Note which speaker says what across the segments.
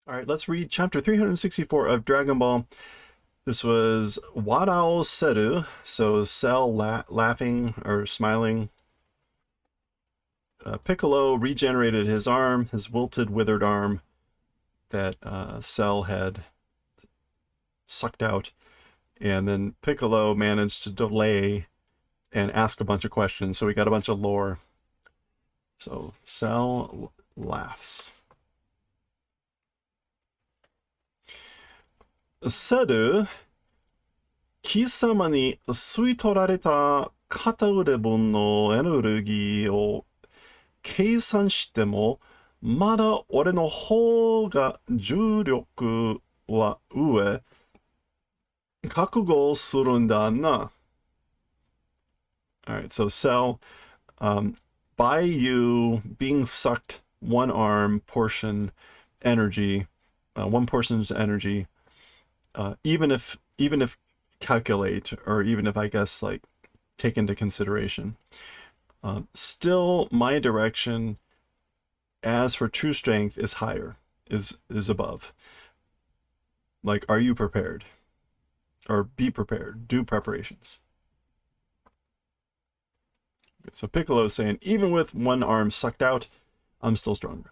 Speaker 1: All right, let's read chapter 364 of Dragon Ball. This was Wadao Seru, so Cell laughing or smiling. Piccolo regenerated his arm, his wilted, withered arm that Cell had sucked out. And then Piccolo managed to delay and ask a bunch of questions, so we got a bunch of lore. So Cell laughs. Seru 貴様に吸い取られた片腕分のエネルギーを計算しても、まだ俺の方が重力は上、覚悟するんだな。Alright, so Cell, by you being sucked one arm portion energy, one portion's energy, even if calculate, or even if I guess like take into consideration, still my direction as for true strength is higher, is above. Like, are you prepared? Or be prepared, do preparations. So Piccolo is saying, even with one arm sucked out, I'm still stronger.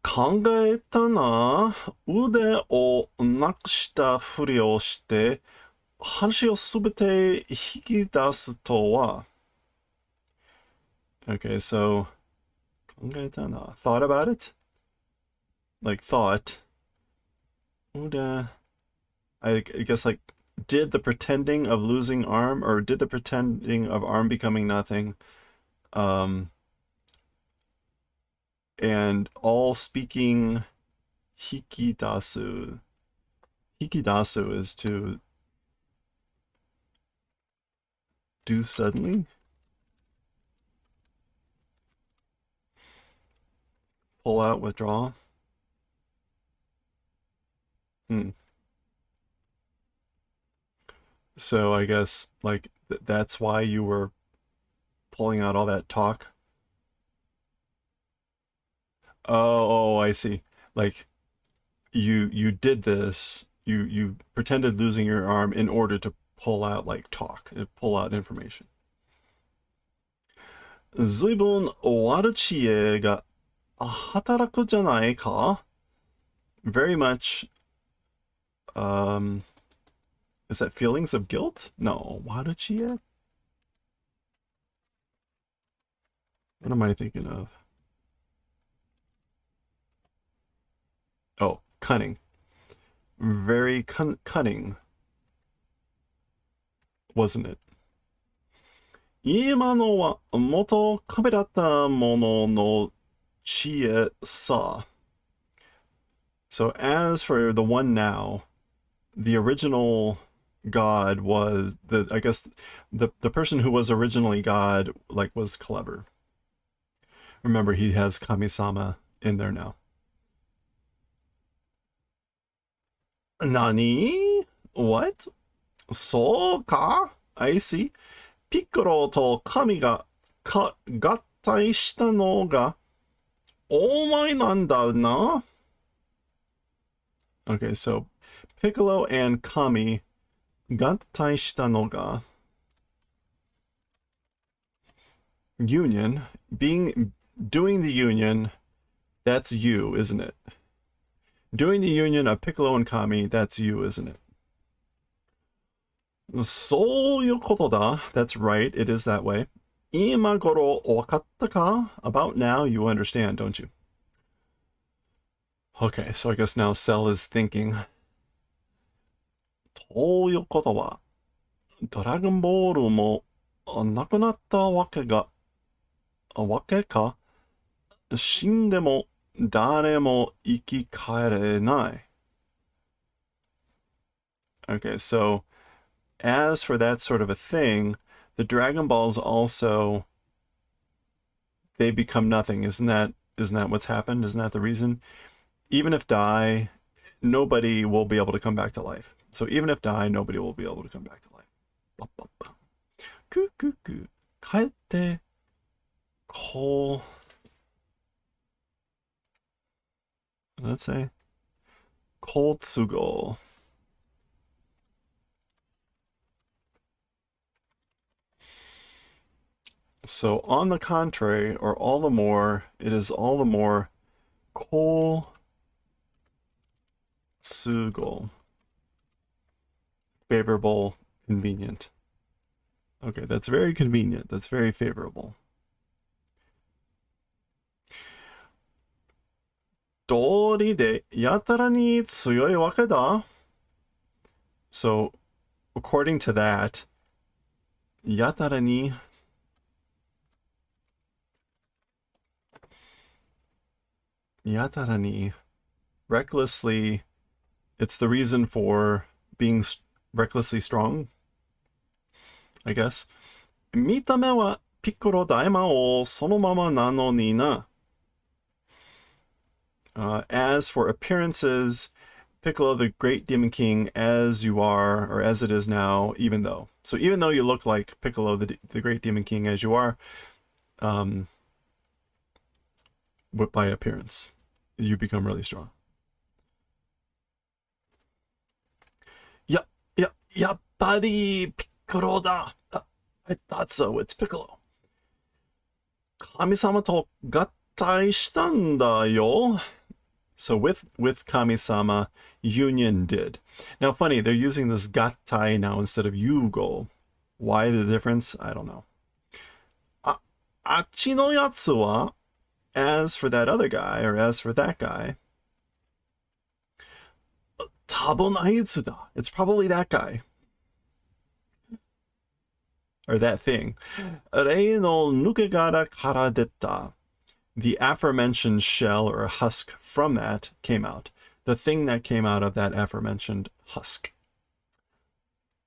Speaker 1: 考えたな。腕をなくしたふりをして話をすべて引き出すとは。Okay, so 考えたな. Thought about it? Like thought. I guess like did the pretending of losing arm, or did the pretending of arm becoming nothing, and all speaking hikidasu. Hikidasu is to do suddenly. Pull out, withdraw. So I guess like that's why you were pulling out all that talk. Oh, I see. Like you did this. You pretended losing your arm in order to pull out like talk, pull out information. 随分悪知恵が働くじゃないか? Very much, is that feelings of guilt? No, 悪知恵? What am I thinking of? Oh, cunning. Very cunning, wasn't it? 今のは元壁だったものの知恵さ. So as for the one now, the original God was I guess the person who was originally God like was clever. Remember, he has Kami-sama in there now. Nani? What? そうか? I see. ピッコロと神が合体したのがお前なんだな? Okay, so Piccolo and Kami 合体したのが union, doing the union, that's you, isn't it? Doing the union of Piccolo and Kami, that's you, isn't it? そういうことだ. That's right, it is that way. 今頃わかったか? About now, you understand, don't you? Okay, so I guess now Cell is thinking. ということは、ドラゴンボールもなくなったわけか? 死んでも誰も生き返れない. Okay, so as for that sort of a thing, the Dragon Balls also, they become nothing. Isn't that what's happened? Isn't that the reason? Even if die, nobody will be able to come back to life. So even if die, nobody will be able to come back to life. ククク帰ってこう Let's say Koltsugo. So on the contrary, or all the more, it is all the more Koltsugo. Favorable, convenient. Okay, that's very convenient. That's very favorable. 道理でやたらに強いわけだ. So, according to that, やたらに yatarani, recklessly, it's the reason for being recklessly strong, I guess. 見た目はピッコロ大魔王そのままなのにな. As for appearances, Piccolo, the great demon king, as you are, or as it is now, even though. So even though you look like Piccolo, the great demon king, as you are, by appearance, you become really strong. Yappari Piccolo da. I thought so. It's Piccolo. Kami-sama to gattai shitanda yo. So with Kami-sama, union did. Now, funny, they're using this gattai now instead of yugo. Why the difference? I don't know. Achi no yatsu wa, as for that other guy, or as for that guy, tabun aitsu da. It's probably that guy. Or that thing. Rei no nukegara kara detta. The aforementioned shell or husk from that came out. The thing that came out of that aforementioned husk.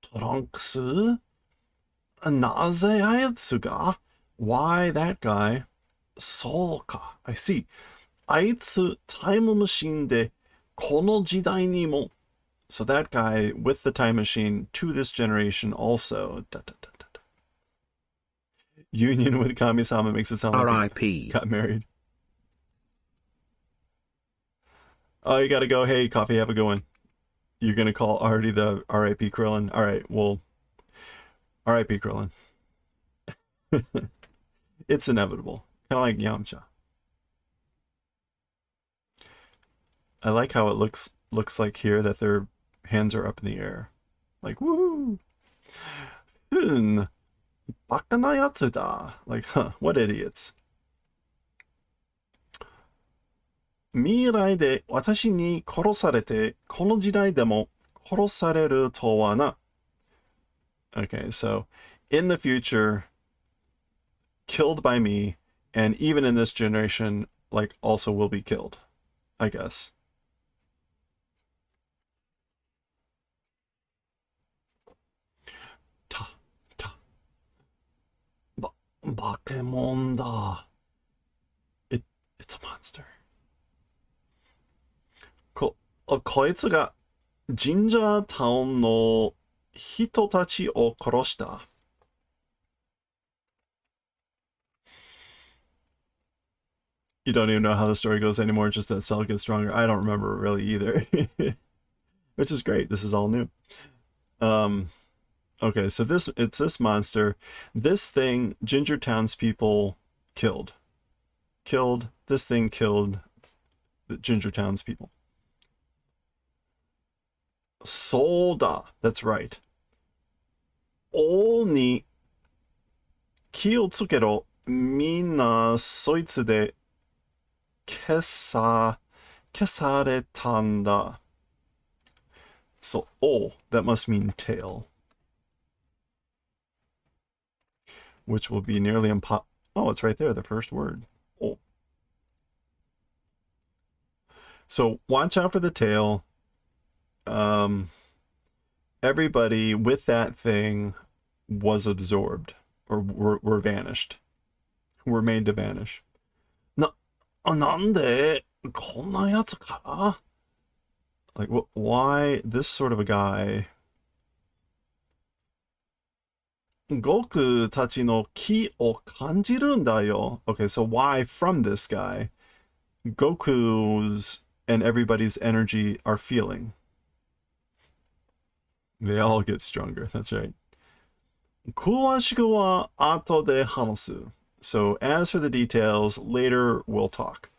Speaker 1: Trunks? Naze aitsu ga? Why that guy? So ka. I see. Aitsu time machine de kono jidai ni mo. So that guy with the time machine to this generation also. Union with Kami-sama makes it sound like
Speaker 2: R.I.P.
Speaker 1: got married. Oh, you gotta go. Hey, Coffee, have a good one. You're gonna call already the R.I.P. Krillin? Alright, well, R.I.P. Krillin. It's inevitable. Kind of like Yamcha. I like how it looks like here that their hands are up in the air. Like, woohoo! Baka na yatsu da. Like, huh, what idiots. 未来で私に殺されて、この時代でも殺されるとはな. Okay, so, in the future, killed by me, and even in this generation, like, also will be killed, I guess. Bakemon da. It's a monster. こいつがジンジャータウンの人たちを殺した. You don't even know how the story goes anymore, just that Cell gets stronger. I don't remember really either. Which is great. This is all new. Okay, so it's this monster. This thing, Ginger townspeople killed. This thing killed the Ginger townspeople. Soda, that's right. All ni ki o tsukero, minna soitsu de kesaretanda. So, oh, that must mean tail. Which will be nearly impossible. Oh, it's right there, the first word. Oh. So, watch out for the tail. Everybody with that thing was absorbed, or were vanished. Were made to vanish. Nande konna yatsu kara? Like, why this sort of a guy? Goku tachi no ki o kanjiru nda yo. Okay, so why from this guy? Goku's and everybody's energy are feeling. They all get stronger. That's right. 詳しくは後で話す. So as for the details, later we'll talk.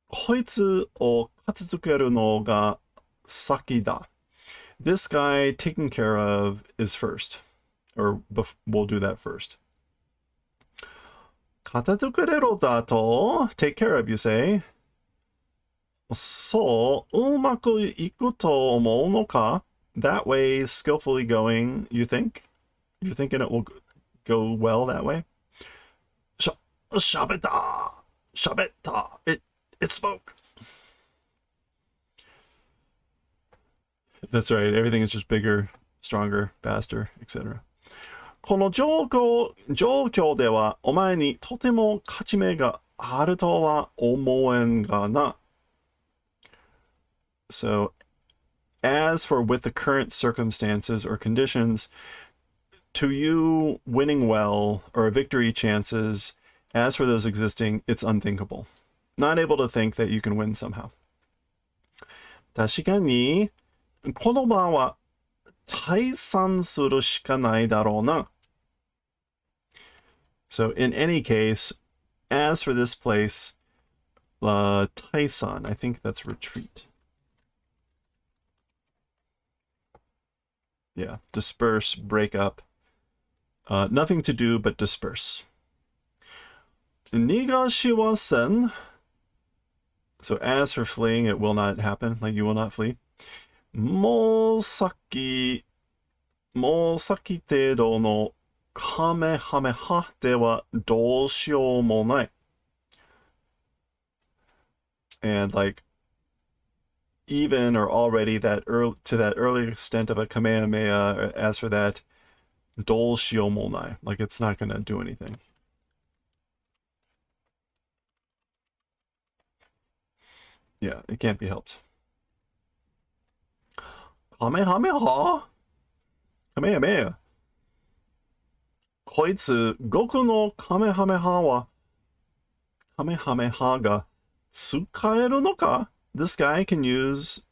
Speaker 1: こいつを片付けるのが先だ. This guy taken care of is first. Or we'll do that first. 片付けれろだと take care of, you say. そう、うまくいくと思うのか? That way, skillfully going, you think? You're thinking it will go well that way? Shabeta! Shabeta! It spoke! That's right, everything is just bigger, stronger, faster, etc. この状況ではお前にとても勝ち目があるとは思えんがな. So, as for with the current circumstances or conditions, to you, winning well or victory chances, as for those existing, it's unthinkable. Not able to think that you can win somehow. 確かに、この場は退散するしかないだろうな. So in any case, as for this place, Taisan, I think that's retreat. Yeah, disperse, break up. Nothing to do but disperse. Nigashiwasen. So as for fleeing, it will not happen. Like you will not flee. Mosaki tedo no kamehameha dewa doshio monai. And like even or already to that early extent of a kamehameha, as for that, doshio monai, like it's not going to do anything. Yeah, it can't be helped. Kamehameha? Kamehameha. こいつ、極のカメハメハは、カメハメハが使えるのか? This guy can use,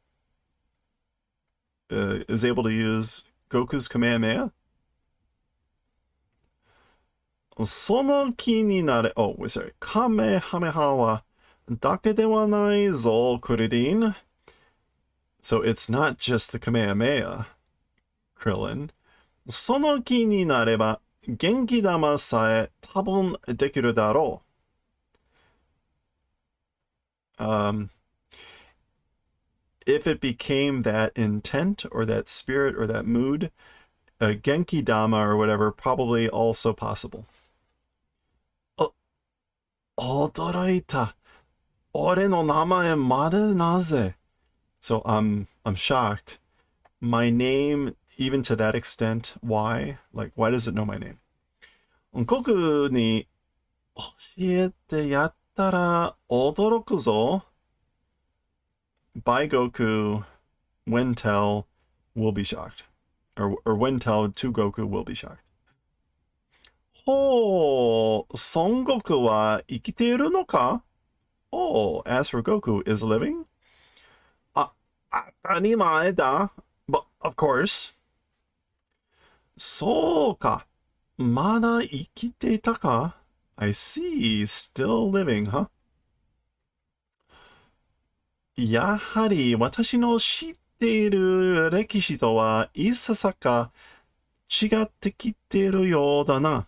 Speaker 1: is able to use Goku's Kamehameha? その気になれ、oh, wait, sorry. カメハメハは、だけではないぞ、クリリン. So it's not just the Kamehameha, Krillin. その気になれば、元気玉さえ多分できるだろう. If it became that intent or that spirit or that mood, Genki Dama or whatever, probably also possible. 驚いた。俺の名前までなぜ? So I'm shocked. My name, even to that extent, why? Like, why does it know my name? 僕に教えてやったら驚くぞ. By Goku, when tell will be shocked. Or when tell to Goku will be shocked. ほう、孫悟空は生きているのか? Oh, as for Goku, is living? 当たり前だ. But, of course. そうか。まだ生きていたか? I see. Still living, huh? やはり私の知っている歴史とはいささか違ってきているようだな.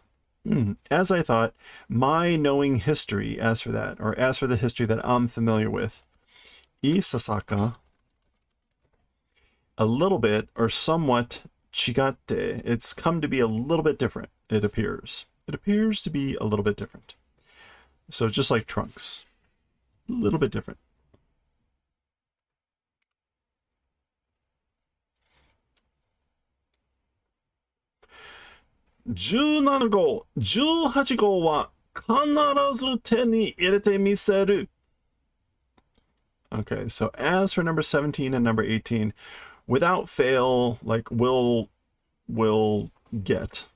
Speaker 1: As I thought, my knowing history, as for that, or as for the history that I'm familiar with, isasaka, a little bit or somewhat chigatte, it's come to be a little bit different, it appears. It appears to be a little bit different. So just like Trunks, a little bit different. 17号、18号は必ず手に入れてみせる. Okay, so as for number 17 and number 18, without fail, like will get.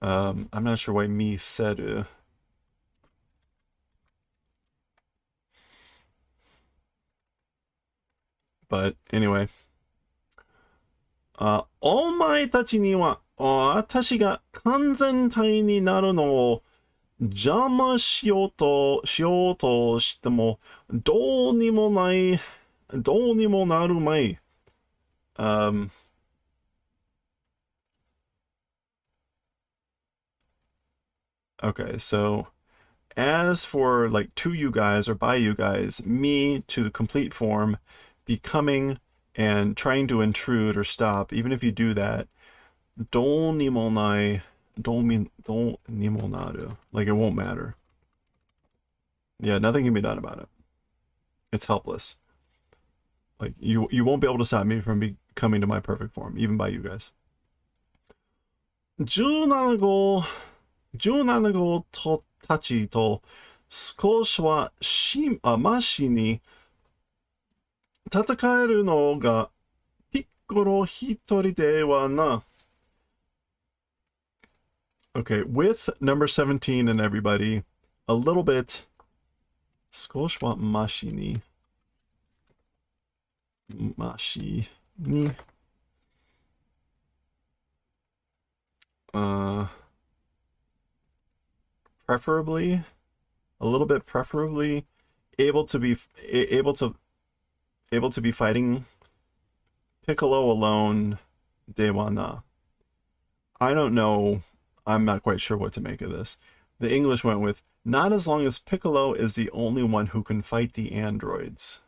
Speaker 1: I'm not sure why miseru. But anyway, お前たちには、私が完全体になるのを邪魔しようとしても、どうにもない、どうにもなるまい。Okay, so as for like to you guys or by you guys, me to the complete form, becoming and trying to intrude or stop, even if you do that, don't like it won't matter. Yeah, nothing can be done about it. It's helpless. Like you won't be able to stop me from becoming to my perfect form, even by you guys. 17号とたちと少しはマシに戦えるのがピッコロ一人ではな。Okay, with number 17 and everybody, a little bit 少しはマシにpreferably a little bit preferably able to be fighting Piccolo alone de wana. I don't know. I'm not quite sure what to make of this. The English went with not as long as Piccolo is the only one who can fight the androids,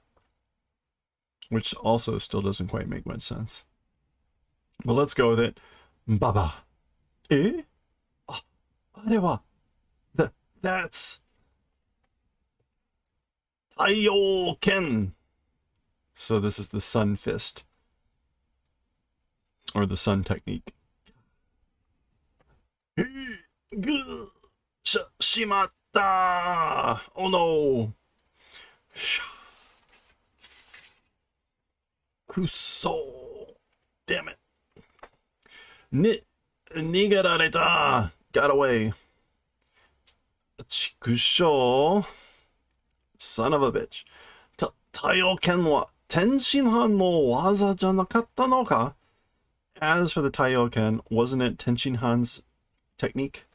Speaker 1: which also still doesn't quite make much sense. But let's go with it. Baba. Eh? Ah, あれは that's Taiyo Ken. So this is the sun fist. Or the sun technique. Shimatta! Oh no! Kuso! Damn it. Nigarareta! Got away. Chikusho. Son of a bitch. Taiyo-ken wa Tenshinhan no waza janakatta no ka? As for the Taiyo-ken, wasn't it Tenshinhan's technique?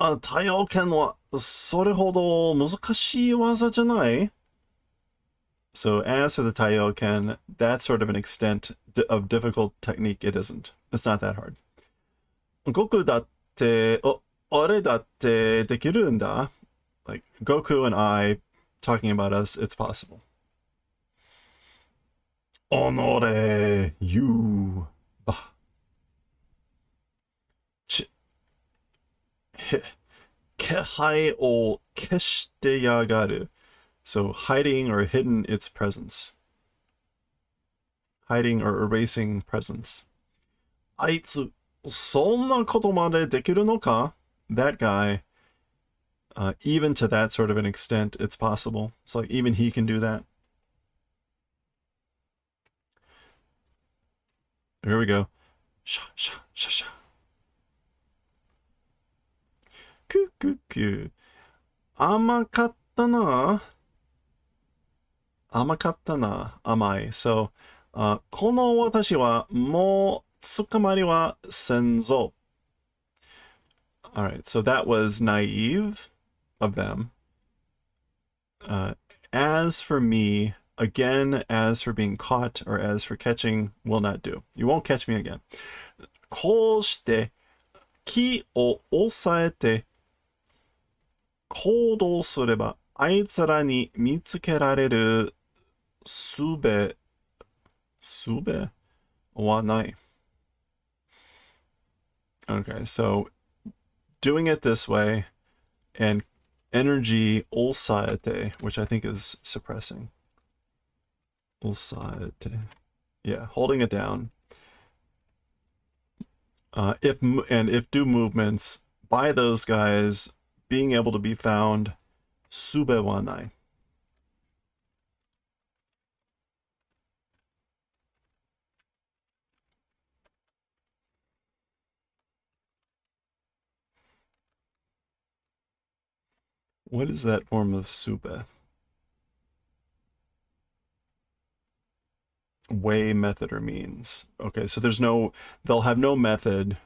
Speaker 1: Taiyo-ken wa sore hodo muzukashii waza janai? So as for the Taiyo-ken, that's sort of an extent of difficult technique. It isn't. It's not that hard. Goku datte, ore datte dekiru n da. Like Goku and I talking about us, it's possible. Honore, you. Bah. Kehai o keshite yagaru. So hiding or hidden its presence. Hiding or erasing presence. Aitsu, sonna koto made dekiru no ka? That guy, even to that sort of an extent, it's possible. It's like even he can do that. Here we go. Sha, sha, sha, sha. Ku. Amakatta na. Amakatta na. Amai. So, この私はもう捕まりはせんぞ. Alright, so that was naive of them. As for me, again, as for being caught or as for catching, will not do. You won't catch me again. こうして木を押さえて行動すればあいつらに見つけられる術はない. Okay, so doing it this way and energy ulsaete, which I think is suppressing. Ulsaete. Yeah, holding it down. If do movements by those guys being able to be found, sube wa nai. What is that form of sube? way, method, or means. Okay, so they'll have no method.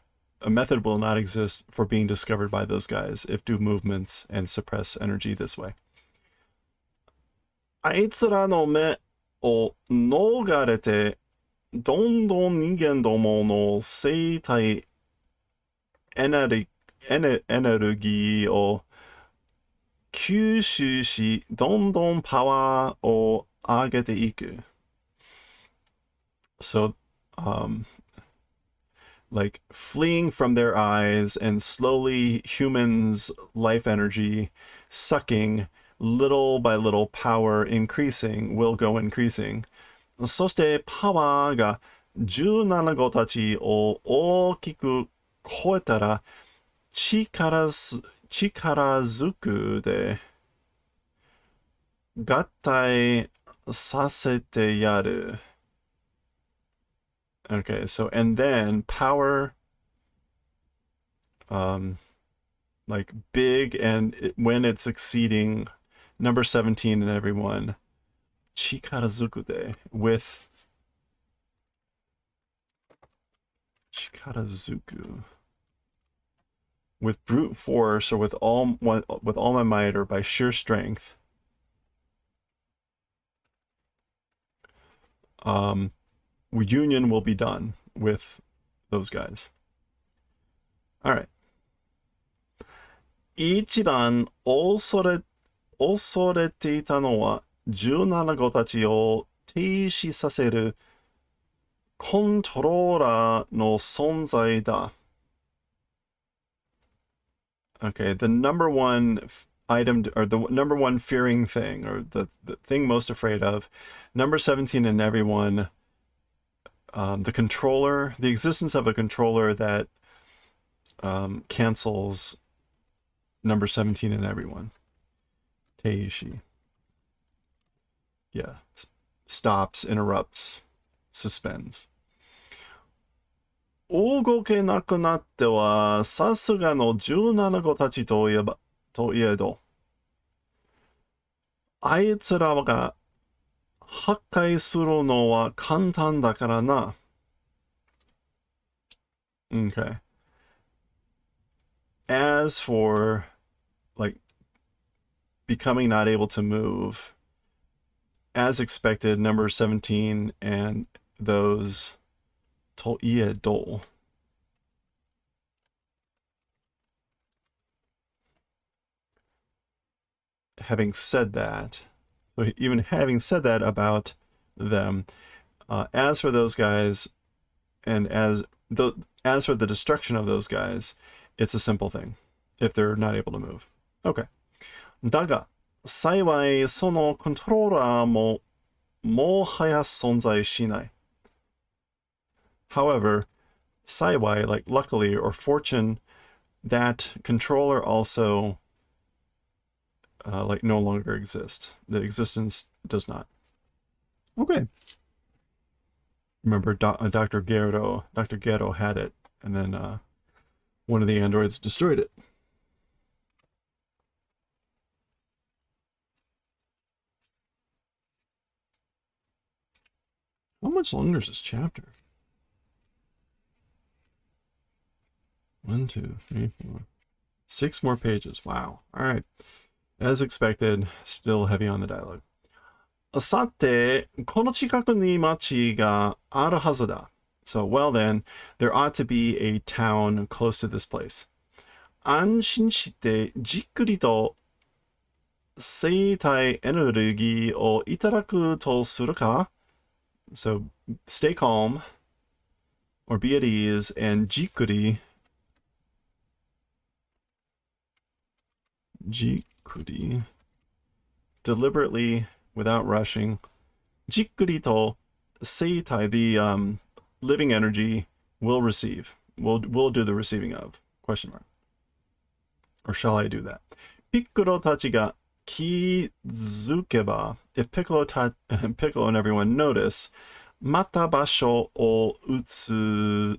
Speaker 1: A method will not exist for being discovered by those guys if do movements and suppress energy this way. あいつらの目を逃れて、どんどん人間どもの生体エネルギーを吸収し、どんどんパワーを上げていく。So, like fleeing from their eyes and slowly humans' life energy sucking little by little power increasing will go increasing. そしてパワーが17号たちを大きく超えたら力ずくで合体させてやる。Okay, so and then power, like big, and when it's exceeding number 17 in everyone, chikarazuku with chikarazuku with brute force or with all my might or by sheer strength. Union will be done with those guys. All right. 一番恐れていたのは17号たちを停止させるコントローラーの存在だ。Okay, the number one item, or the number one fearing thing, or the thing most afraid of, number 17 in everyone, the existence of a controller that cancels number 17 in everyone. Teishi. Yeah. Stops, interrupts, suspends. 動けなくなっては、さすがの17号たちといえど、あいつらが破壊するのは簡単だからな。Okay. As for, like, becoming not able to move, as expected, number 17 and those Toiedo. Having said that, even having said that about them, as for those guys, and as for the destruction of those guys, it's a simple thing if they're not able to move. Okay. だが、幸いそのコントローラーももはや存在しない。However, 幸い, like luckily or fortune, that controller also like no longer exists. The existence does not. Okay. Remember, Dr. Gero had it, and then one of the androids destroyed it. How much longer is this chapter? 1, 2, 3, 4. 6 more pages. Wow. All right. As expected, still heavy on the dialogue. さて、この近くに町があるはずだ。So, well then, there ought to be a town close to this place. 安心してじっくりと生体エネルギーをいただくとするか? So, stay calm, or be at ease, and jikuri, deliberately, without rushing, jikuri to seitai, the living energy, will receive. Will do the receiving of, question mark. Or shall I do that? Piccolo tachi ga kizukeba, if Piccolo and everyone notice, mata basho o utsusu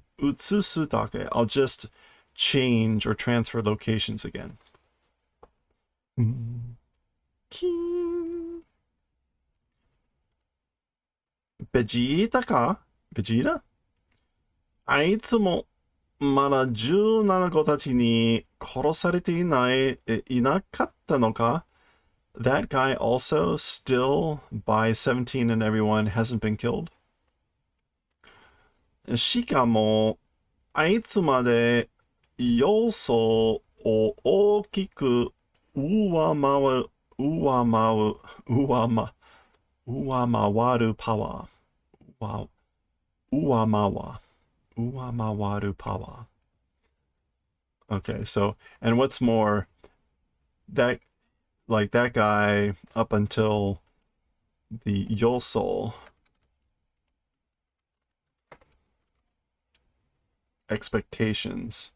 Speaker 1: dake, I'll just change or transfer locations again. ベジータかベジータあいつもまだ17子たちに殺されていなかったのか That guy also still by 17 and everyone hasn't been killed? しかも、あいつまで要素を大きく上回る、上回る、上回る、上回るパワー。上回るパワー。Okay, so, and what's more, that, like, that guy up until the Yosol expectations,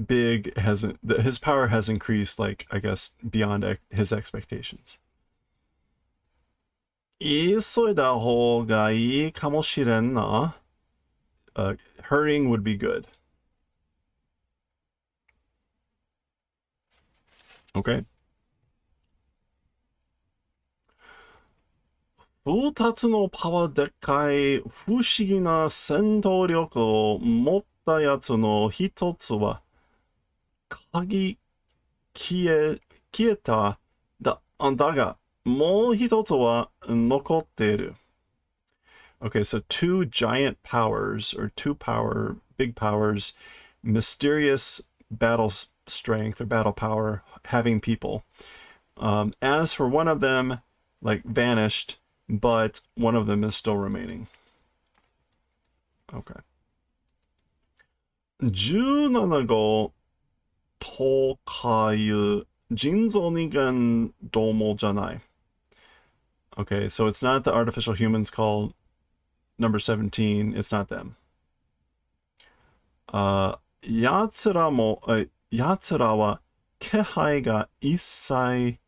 Speaker 1: Big hasn't, his power has increased, like, I guess, beyond his expectations. 急いだ方がいいかもしれんな。Hurrying would be good. Okay. 二つのパワーでかい不思議な戦闘力を持ったやつの一つは、消えた。だが、もう一つは残っている。Okay, so two giant powers, or big powers, mysterious battle strength or battle power, having people. As for one of them, like, vanished, but one of them is still remaining. Okay. 17号とかいう人造人間どもじゃない。Okay, so it's not the artificial humans called number 17. It's not them. やつらは気配が一切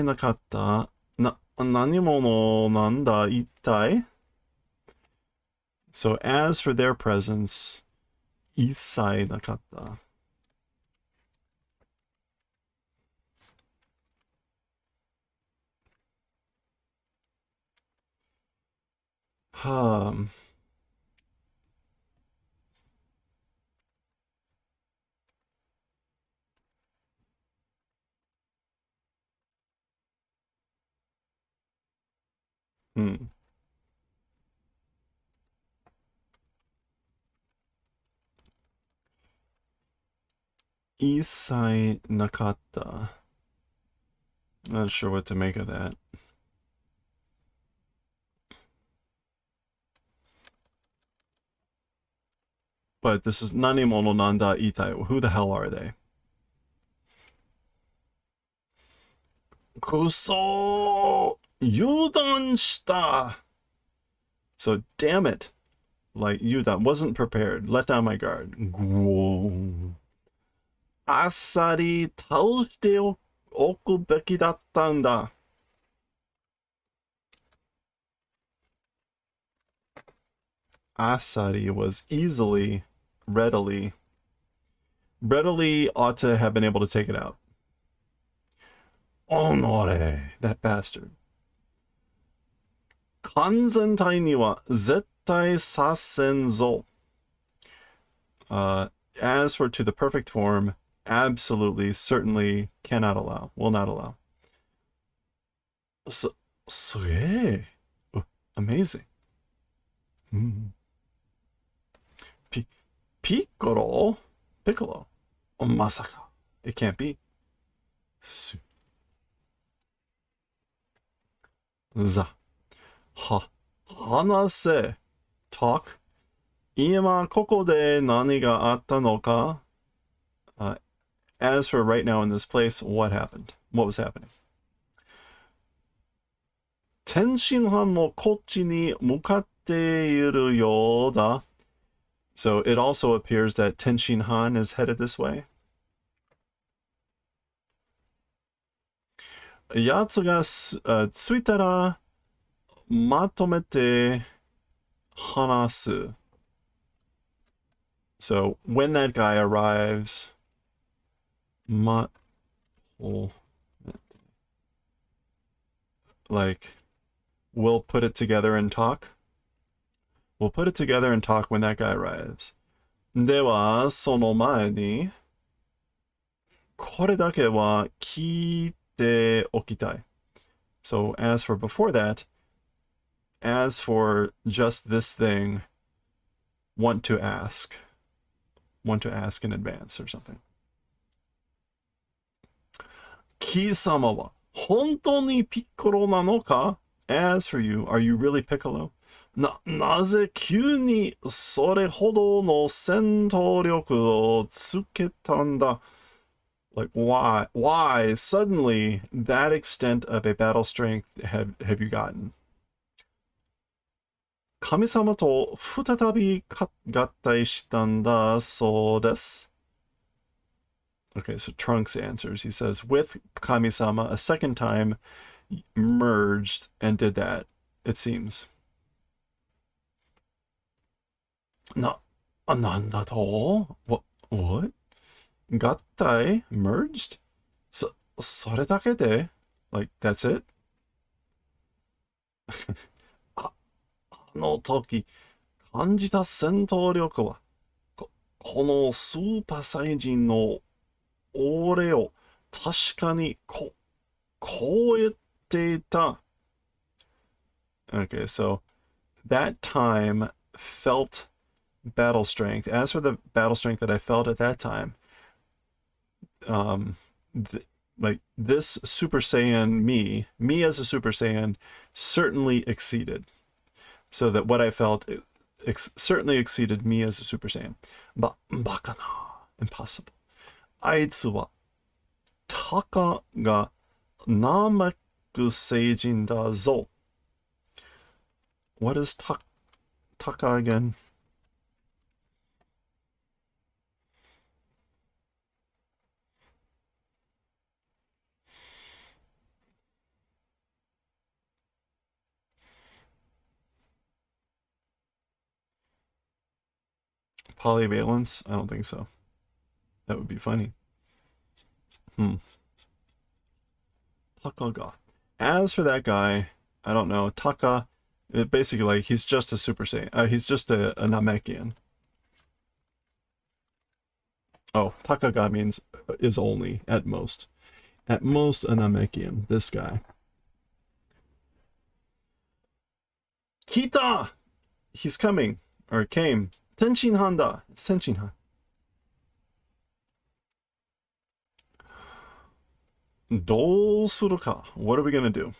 Speaker 1: なかった。何者なんだ一体 So as for their presence, 一切なかった。はあ。うん。一切なかった。Not sure what to make of that. But this is Nanimono Nanda Itai. Who the hell are they? Kuso! Yudan shita! So, damn it. Like, Yudan wasn't prepared. Let down my guard. Asari 倒しておくべきだったんだ。Asari was readily ought to have been able to take it out. Honore, that bastard. 完全体には絶対させんぞ。As for to the perfect form, absolutely, certainly cannot allow, will not allow. すげえ。Amazing. Piccolo? Masaka. It can't be. Hanase. Talk. 今ここで何があったのか? As for right now in this place, what happened? What was happening? 天津飯もこっちに向かっているようだ. So it also appears that Tenshin Han is headed this way. やつがついたらまとめて話す. So when that guy arrives, like, we'll put it together and talk. We'll put it together and talk when that guy arrives. では、その前に、これだけは聞いておきたい. So, as for before that, as for just this thing, want to ask in advance or something. 貴様は本当にピッコロなのか? As for you, are you really Piccolo? なぜ急にそれほどの戦闘力をつけたんだ? Like, why suddenly that extent of a battle strength have you gotten? 神様と再び合体したんだそうです. Okay, so Trunks answers. He says, with Kami-sama, a second time merged and did that, it seems. なんだと? What? 合体? Merged? それだけで? Like, that's it? あの時、感じた戦闘力は、このスーパーサイジンの俺を確かに超えていた. Okay, so that time felt battle strength. As for the battle strength that I felt at that time, like this Super Saiyan me as a Super Saiyan certainly exceeded. So that what I felt certainly exceeded me as a Super Saiyan. バカな. Impossible. あいつはタカがナメク星人だぞ. What is Taka again? Polyvalence? I don't think so. That would be funny. Taka ga. As for that guy, I don't know. Taka, basically, like, he's just a Super Saiyan. He's just a Namekian. Oh, Taka ga means is only, at most. At most, a Namekian. This guy. Kita! He's coming. Or came. Tenshinhan da. It's Tenshinhan. どうするか? What are we gonna do?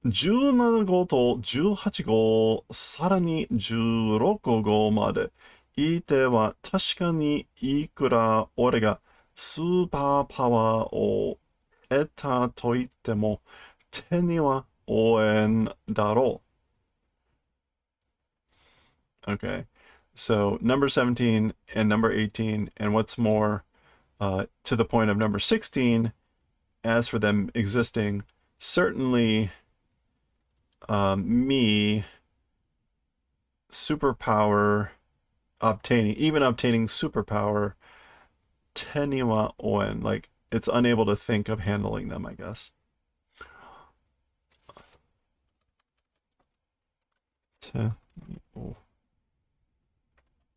Speaker 1: 17号と18号、さらに16号までいては確かにいくら俺がスーパーパワーを得たと言っても手には負えんだろう. Okay, so number 17 and number 18, and what's more, to the point of number 16, as for them existing, certainly me superpower even obtaining superpower, teniwa oen, like it's unable to think of handling them, I guess.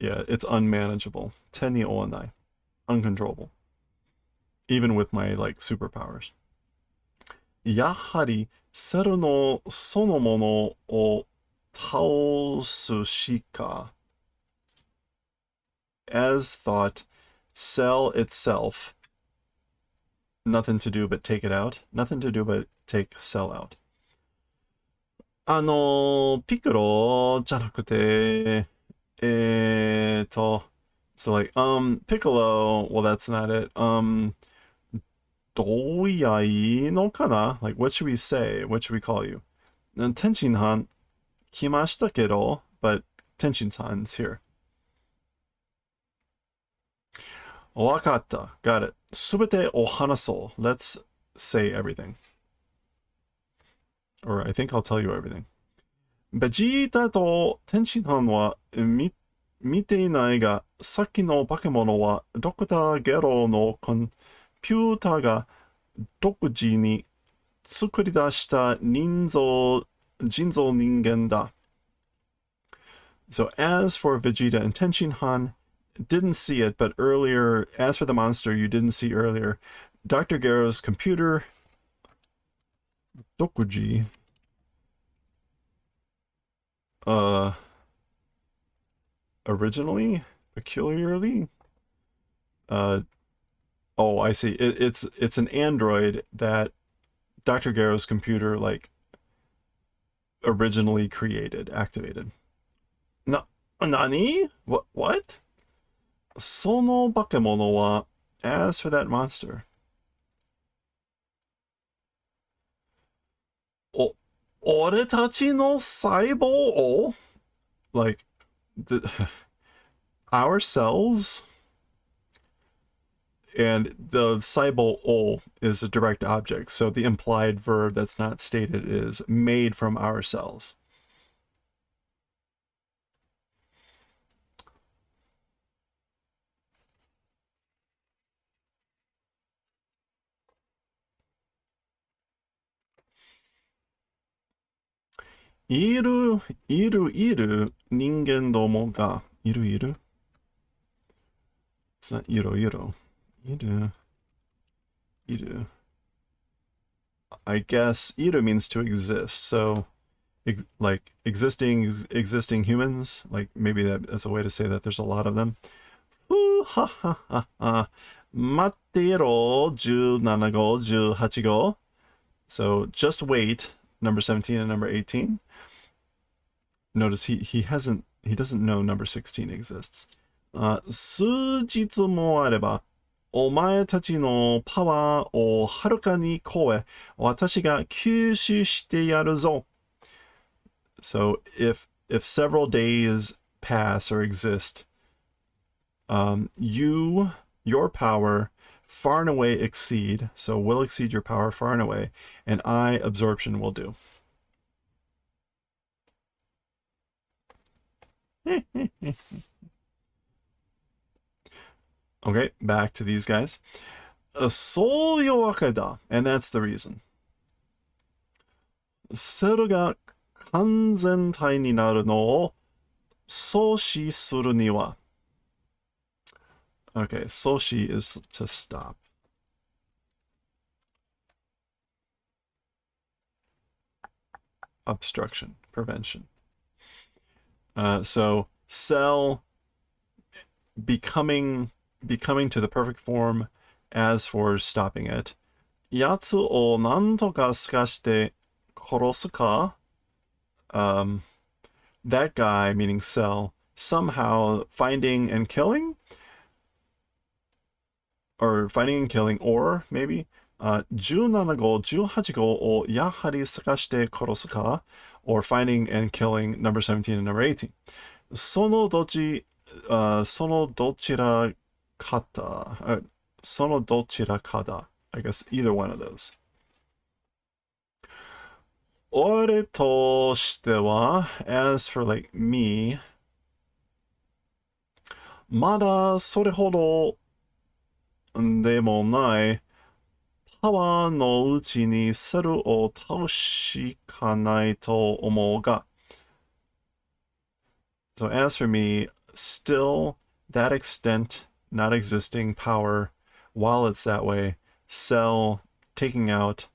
Speaker 1: Yeah, it's unmanageable. Teni oenai. Uncontrollable. Even with my, like, superpowers. やはり、セルのそのものを倒すしか. As thought, Cell itself, nothing to do but take it out. Nothing to do but take Cell out. ピクロじゃなくて、so like, Piccolo, well, that's not it. どうやいのかな? Like, what should we say? What should we call you? Tenshinhan 来ましたけど, but Tenshinhan's here. わかった. Got it. すべてを話そう. Let's say everything. Or I think I'll tell you everything. ベジータと天津飯は見ていないが、さっきの化け物はドクター・ゲロのコンピューターが独自に作り出した人造人間だ. So as for Vegeta and Tenshinhan, didn't see it, but earlier, as for the monster you didn't see earlier, Dr. Gero's computer, Dokuji, originally, peculiarly, oh, I see. It's an android that Dr. Gero's computer, like, originally created, activated. Nani? What? その化け物は, as for that monster. 俺たちの細胞を? Like, our cells? And the 細胞を is a direct object, so the implied verb that's not stated is made from our cells. Iru ningen domo ga. Iru? It's not iro. Iru. I guess iru means to exist, so like existing humans, like maybe that's a way to say that there's a lot of them. Ha ha ha ha. Matero 17号 18号. So just wait, number 17 and number 18. Notice he doesn't know number 16 exists. 数日もあればお前たちのパワーをはるかに超え私が吸収してやるぞ. So if several days pass or exist, your power far and away exceed, so will exceed your power far and away, and I, absorption, will do. Okay, back to these guys. そういうわけだ, and that's the reason. セルが完全体になるのを阻止するには. Okay, 阻止 is to stop. Obstruction, prevention. So cell becoming to the perfect form, as for stopping it. やつをなんとかすかして殺すか? That guy, meaning cell, somehow finding and killing? Or finding and killing, or maybe 17号、18号をやはり探して殺すか? Or finding and killing number 17 and number 18. そのどちらかだ. I guess either one of those. 俺としては, as for like me, まだそれほどでもない。パワーのうちにセルを倒しかないと思うが. So as for me, still that extent, not existing power, while it's that way, Cell taking out,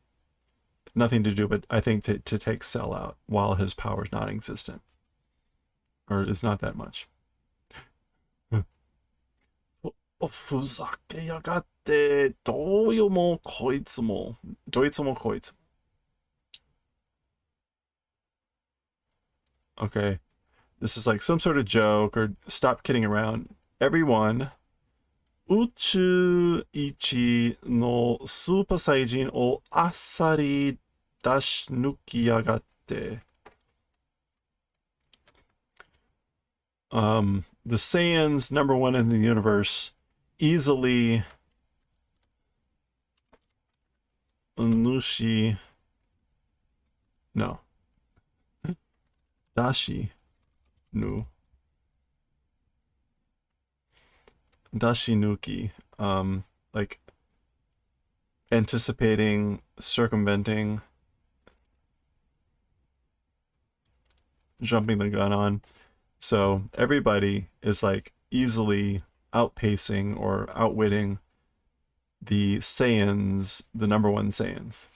Speaker 1: nothing to do but I think to take Cell out while his power is not existent. Or is not that much. ふざけやがって、どうよもこいつも、どいつもこいつも. Okay, this is like some sort of joke, or stop kidding around. Everyone, 宇宙一のスーパーサイジンをあっさり出し抜きやがって. The Saiyans, number one in the universe, easily Dashi Nuki, like anticipating, circumventing, jumping the gun on. So everybody is like easily outpacing or outwitting the Saiyans, the number one Saiyans.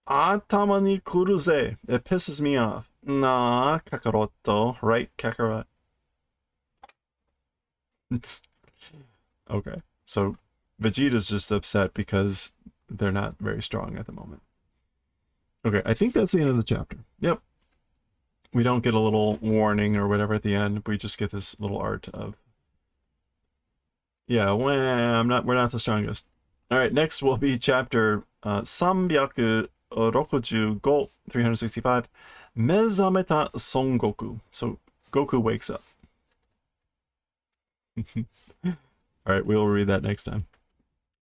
Speaker 1: Atama ni kuruze. It pisses me off. Nah, Kakaroto. Right, Kakarot? Okay. So Vegeta's just upset because they're not very strong at the moment. Okay, I think that's the end of the chapter. Yep. We don't get a little warning or whatever at the end. We just get this little art of, yeah, we're not the strongest. All right, next will be chapter 365, 365, Mezameta Son Goku. So Goku wakes up. All right, we'll read that next time.